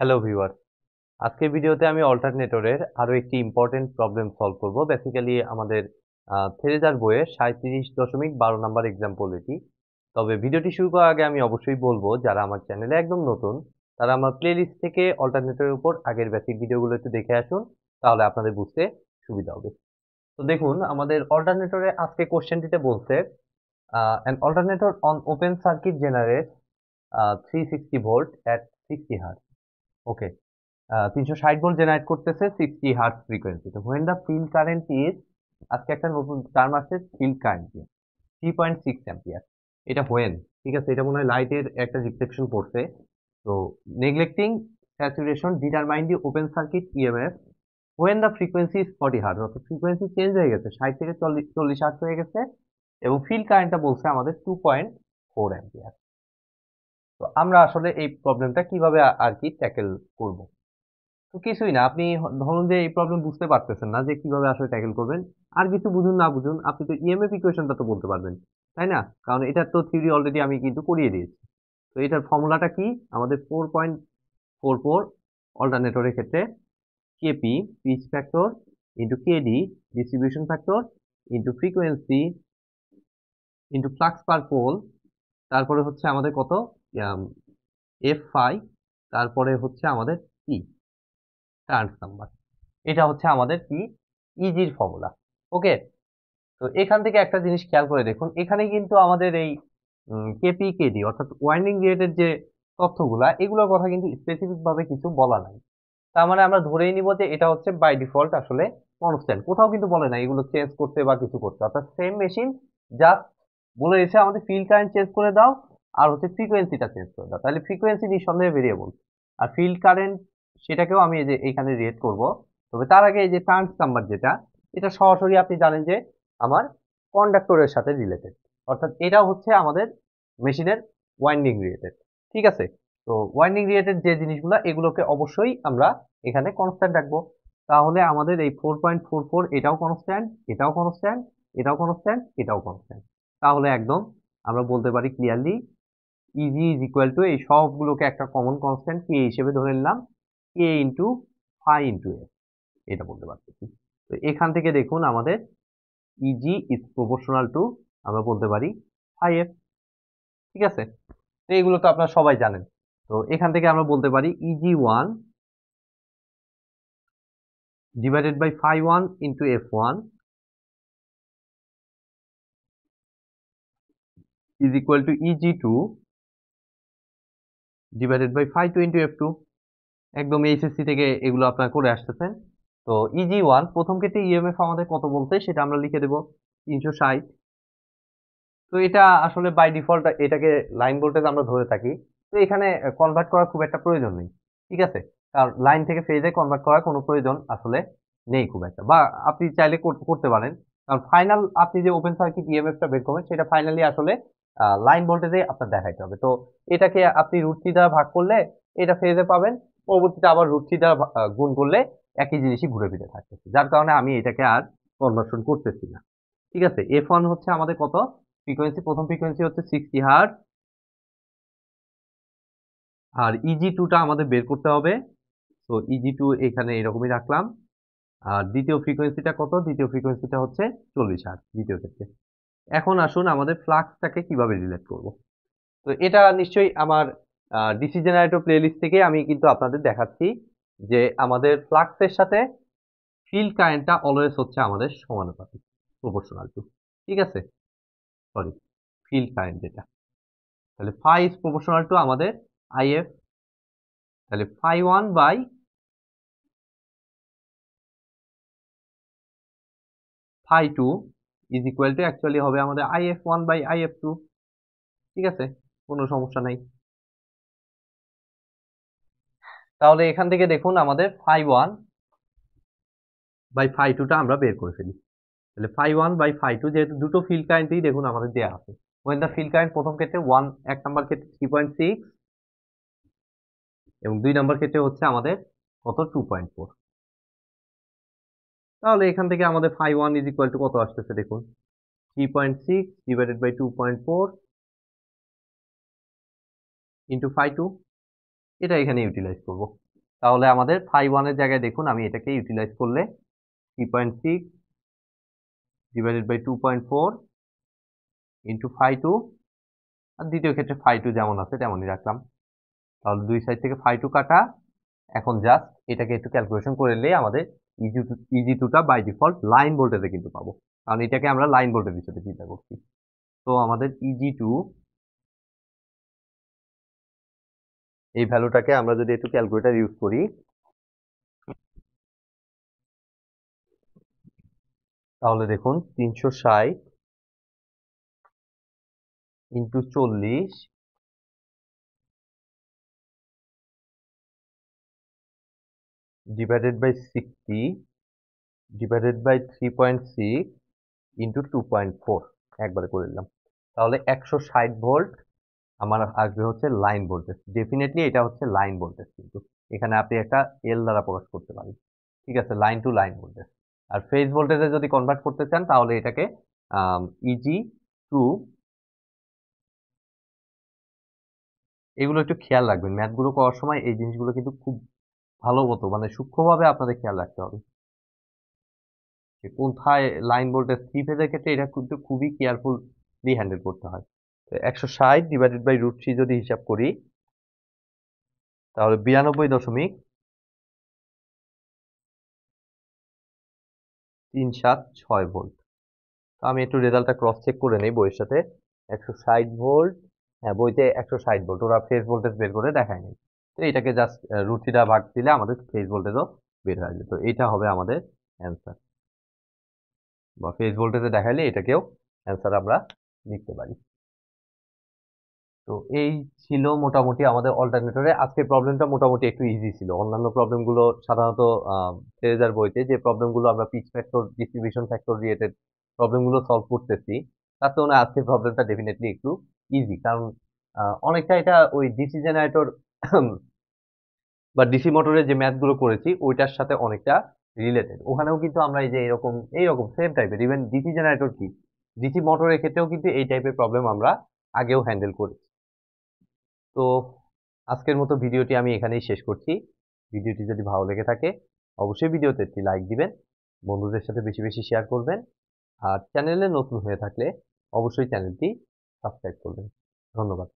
Hello viewer, আজকের ভিডিওতে আমি অল্টারনেটরের আরো একটি ইম্পর্টেন্ট প্রবলেম সলভ করব। বেসিক্যালি আমাদের থেরেজার বইয়ের 37.12 নাম্বার এক্সাম্পল এটি। তবে ভিডিওটি শুরু করার আগে আমি অবশ্যই বলবো, যারা আমার চ্যানেলে একদম নতুন তারা আমার প্লেলিস্ট থেকে অল্টারনেটরের উপর আগের বেসিক ভিডিওগুলো একটু দেখে আসুন, তাহলে আপনাদের বুঝতে সুবিধা হবে। তো দেখুন, আমাদের অল্টারনেটরে আজকে কোশ্চেনটিতে বলছে an alternator on open circuit generates 360 volt at 60 hertz. Okay, 360 volt generate করতেছে 60 হার্টজ ফ্রিকোয়েন্সিতে। When the field current is, আজকে একটা নতুন টার্ম আসছে ফিল্ড কারেন্ট, 3.6 অ্যাম্পিয়ার। এটা হোয়েন, ঠিক আছে, এটা মনে হয় লাইটের একটা রিফ্লেকশন পড়ছে। তো neglecting saturation determine the open circuit EMF when the frequency is 40 hertz, অর্থাৎ ফ্রিকোয়েন্সি চেঞ্জ হয়ে গেছে, 60 থেকে 40 হার্টজ হয়ে গেছে, এবং ফিল্ড কারেন্টটা বলছে আমাদের 2.4 অ্যাম্পিয়ার। তো আমরা আসলে এই প্রবলেমটা কিভাবে আর কি ট্যাকেল করব? তো কিছুই না, আপনি ধরুন যে এই প্রবলেম বুঝতে পারতেছেন না যে কিভাবে আসলে ট্যাকেল করবেন। আর কিছু বুঝুন না বুঝুন, আপনি তো ইএমএফ ইকুয়েশনটা তো বলতে পারবেন, তাই না? কারণ এটার তো থিওরি অলরেডি আমি কিন্তু করিয়ে দিয়েছি। তো এটার ফর্মুলাটা কি? আমাদের 4.44 অল্টারনেটরের ক্ষেত্রে KP pitch factor into KD distribution factor into frequency into flux per pole, তারপরে হচ্ছে আমাদের কত, এফ ফাই, তারপরে হচ্ছে আমাদের কি, টার্নস নাম্বার। এটা হচ্ছে আমাদের কি, ইজির ফর্মুলা। ওকে, তো এখান থেকে একটা জিনিস খেয়াল করে দেখুন, এখানে কিন্তু আমাদের এই কেপি কেডি অর্থাৎ ওয়াইন্ডিং রিলেটেড যে তথ্যগুলা, এগুলোর কথা কিন্তু স্পেসিফিক ভাবে কিছু বলা নাই। তার মানে আমরা ধরেই নিব যে এটা হচ্ছে বাই ডিফল্ট আসলে কনস্ট্যান্ট, কোথাও কিন্তু বলে না এগুলো চেঞ্জ করতে বা কিছু করতে। অর্থাৎ সেম মেশিন, জাস্ট বলে এসে আমাদের ফিল্ড কারেন্ট চেঞ্জ করে দাও আর হচ্ছে ফ্রিকোয়েন্সিটা চেঞ্জ করে দাও, তাহলে ফ্রিকোয়েন্সি নিঃসন্দেহে ভেরিয়েবল, আর ফিল্ড কারেন্ট সেটাকেও আমি এই যে এইখানে রিলেট করব। তবে তার আগে এই যে টার্নস নাম্বার যেটা, এটা সরাসরি আপনি জানেন যে আমার কন্ডাক্টরের সাথে রিলেটেড, অর্থাৎ এটা হচ্ছে আমাদের মেশিনের ওয়াইন্ডিং রিলেটেড। ঠিক আছে, তো ওয়াইন্ডিং রিলেটেড যে জিনিসগুলো, এগুলোকে অবশ্যই আমরা এখানে কনস্ট্যান্ট রাখবো। তাহলে আমাদের এই 4.44 এটাও কনস্ট্যান্ট, এটাও কনস্ট্যান্ট, এটাও কনস্ট্যান্ট, এটাও কনস্ট্যান্ট। তাহলে একদম আমরা বলতে পারি clearly easy is equal two, এই সবগুলোকে একটা কমন কনস্ট্যান্ট কে হিসেবে ধরে নিলাম, কে ইন্টু ফাই ইন্টু এফ, এটা বলতে পারতেছি। তো এখান থেকে দেখুন আমাদের ইজি ইজ প্রপোর্শনাল টু, আমরা বলতে পারি ফাই এফ। ঠিক আছে, তো এগুলো তো আপনারা সবাই জানেন। তো এখান থেকে আমরা বলতে পারি easy one divided by phi 1 into f1 is equal to eg2 divided by phi 2 into f2। একদম এইচএসসি থেকে এগুলো আপনারা করে আসতেছেন। তো eg1 প্রথম ক্ষেত্রে ইএমএফ আমাদের কত বলতে, সেটা আমরা লিখে দেব 360। তো এটা আসলে বাই ডিফল্ট এটাকে লাইন ভোল্টেজ আমরা ধরে থাকি। তো এখানে কনভার্ট করার খুব একটা প্রয়োজন নেই, ঠিক আছে, কারণ লাইন থেকে ফেজে কনভার্ট করার কোনো প্রয়োজন আসলে নেই খুব একটা, বা আপনি চাইলে করতে পারেন। কারণ ফাইনাল আপনি যে ওপেন সার্কিট ইএমএফটা বের করবেন, সেটা ফাইনালি আসলে লাইন ভোল্টেজে আপনার দেখাইতে হবে। তো এটাকে আপনি √3 দ্বারা ভাগ করলে এটা ফেজে পাবেন, পরবর্তীতে আবার √3 দ্বারা গুণ করলে একই জিনিসই ঘুরে ফিরে থাকতেছে, যার কারণে আমি এটাকে আর কনভার্সন করতেছি না। ঠিক আছে, f1 হচ্ছে আমাদের কত, ফ্রিকোয়েন্সি, প্রথম ফ্রিকোয়েন্সি হচ্ছে 60 হার্টজ, আর ইজি2টা আমাদের বের করতে হবে। তো ইজি2 এখানে এরকমই রাখলাম। আর দ্বিতীয় ফ্রিকোয়েন্সিটা কত, দ্বিতীয় ফ্রিকোয়েন্সিটা হচ্ছে 40 হার্টজ দ্বিতীয় ক্ষেত্রে। এখন আসুন আমাদের ফ্লাক্সটাকে কিভাবে রিলেট করব। তো এটা নিশ্চয়ই আমার ডিসি জেনারেটর প্লেলিস্ট থেকে আমি কিন্তু আপনাদের দেখাচ্ছি যে আমাদের ফ্লাক্সের সাথে ফিল্ড কারেন্টটা অলওয়েজ হচ্ছে আমাদের সমানুপাতিক, প্রপোর্শনাল টু। ঠিক আছে, সরি, ফিল্ড কারেন্ট যেটা, তাহলে ফাই ইজ প্রপোর্শনাল টু আমাদের আইএফ। তাহলে phi 1 by phi 2 is equal to actually হবে আমাদের আইএফ 1 বাই আইএফ 2। ঠিক আছে, কোনো সমস্যা নাই। তাহলে এখান থেকে দেখুন আমাদের ফাই 1 বাই ফাই 2টা আমরা বের করে ফেলি। তাহলে ফাই 1 বাই ফাই 2, যেহেতু দুটো ফিল্ড কারেন্টই দেখুন আমাদের দেওয়া আছে। ওয়েন দ্য ফিল্ড কারেন্ট প্রথম ক্ষেত্রে 1, এক নাম্বার ক্ষেত্রে 3.6, এবং 2 নাম্বার ক্ষেত্রে হচ্ছে আমাদের কত, 2.4। তাহলে এখান থেকে আমাদের ফাই 1 ইজ ইকুয়াল টু কত আসতেছে দেখুন, 3.6 ডিভাইডেড বাই 2.4 ইন্টু ফাই 2, এটা এখানে ইউটিলাইজ করব। তাহলে আমাদের ফাই 1 এর জায়গায় দেখুন আমি এটাকে ইউটিলাইজ করলে 3.6 ডিভাইডেড বাই 2.4 ইন্টু ফাই 2, আর দ্বিতীয় ক্ষেত্রে ফাই 2 যেমন আছে তেমনই রাখলাম। তাহলে দুই সাইড থেকে ফাই 2 কাটা। এখন জাস্ট এটাকে একটু ক্যালকুলেশন করে নিলে আমাদের ইজি টুটা বাই ডিফল্ট লাইন ভোল্টেজে কিন্তু পাবো, কারণ এটাকে আমরা লাইন ভোল্টেজ হিসেবে চিন্তা করছি। তো আমাদের ইজি টু এই ভ্যালুটাকে আমরা যদি একটু ক্যালকুলেটর ইউজ করি, তাহলে দেখুন 360 into 40 divided by 60 divided by 3.6 into 2.4 একবারে করে দিলাম। তাহলে 160 ভোল্ট আমার আসবে হচ্ছে লাইন ভোল্টেজ। ডেফিনেটলি এটা হচ্ছে লাইন ভোল্টেজ, কিন্তু এখানে আপনি একটা এল দ্বারা প্রকাশ করতে পারেন। ঠিক আছে, line to line voltage. R phase ভোল্টেজে যদি কনভার্ট করতে চান তাহলে এটাকে ইজি টু, এগুলো একটু খেয়াল রাখবেন, ম্যাথগুলো করার সময় এই জিনিসগুলো কিন্তু খুব ভালো মতো মানে সূক্ষ্মভাবে আপনাদের খেয়াল রাখতে হবে যে কোথায় লাইন ভোল্টেজ। থ্রি ফেজের ক্ষেত্রে এটা কিন্তু খুবই কেয়ারফুলি হ্যান্ডেল করতে হয়। 160 ডিভাইডেড বাই √3 যদি হিসাব করি তাহলে 92.376 ভোল্ট। তো আমি একটু রেজাল্টটা ক্রস চেক করে নেই বইয়ের সাথে। 160 ভোল্ট, হ্যাঁ বইতে 160 ভোল্ট, ওরা ফেজ ভোল্টেজ বের করে দেখায় নাই। তো এটাকে জাস্ট √3 ভাগ দিলে আমাদের ফেজ ভোল্টেজও বের হয়ে যাবে। তো এটা হবে আমাদের অ্যান্সার, বা ফেজ ভোল্টেজে দেখাইলে এটাকেও অ্যান্সার আমরা লিখতে পারি। তো এই ছিল মোটামুটি আমাদের অল্টারনেটরে। আজকের প্রবলেমটা মোটামুটি একটু ইজি ছিল। অন্যান্য প্রবলেমগুলো সাধারণত ফ্রেজার বইতে যে প্রবলেমগুলো আমরা pitch factor, distribution factor related প্রবলেমগুলো সলভ করতেছি, তার তুলনায় আজকের প্রবলেমটা ডেফিনেটলি একটু ইজি, কারণ অনেকটা এটা ওই ডিসি জেনারেটর বা ডিসি মোটরের যে ম্যাথগুলো করেছি ওইটার সাথে অনেকটা রিলেটেড। ওখানেও কিন্তু আমরা এই যে এরকম এইরকম সেম টাইপের, ইভেন ডিসি জেনারেটর কি ডিসি মোটরের ক্ষেত্রেও কিন্তু এই টাইপের প্রবলেম আমরা আগেও হ্যান্ডেল করেছি। তো আজকের মতো ভিডিওটি আমি এখানেই শেষ করছি। ভিডিওটি যদি ভালো লেগে থাকে অবশ্যই ভিডিওতে একটি লাইক দিবেন, বন্ধুদের সাথে বেশি বেশি শেয়ার করবেন, আর চ্যানেলে নতুন হয়ে থাকলে অবশ্যই চ্যানেলটি সাবস্ক্রাইব করবেন। ধন্যবাদ।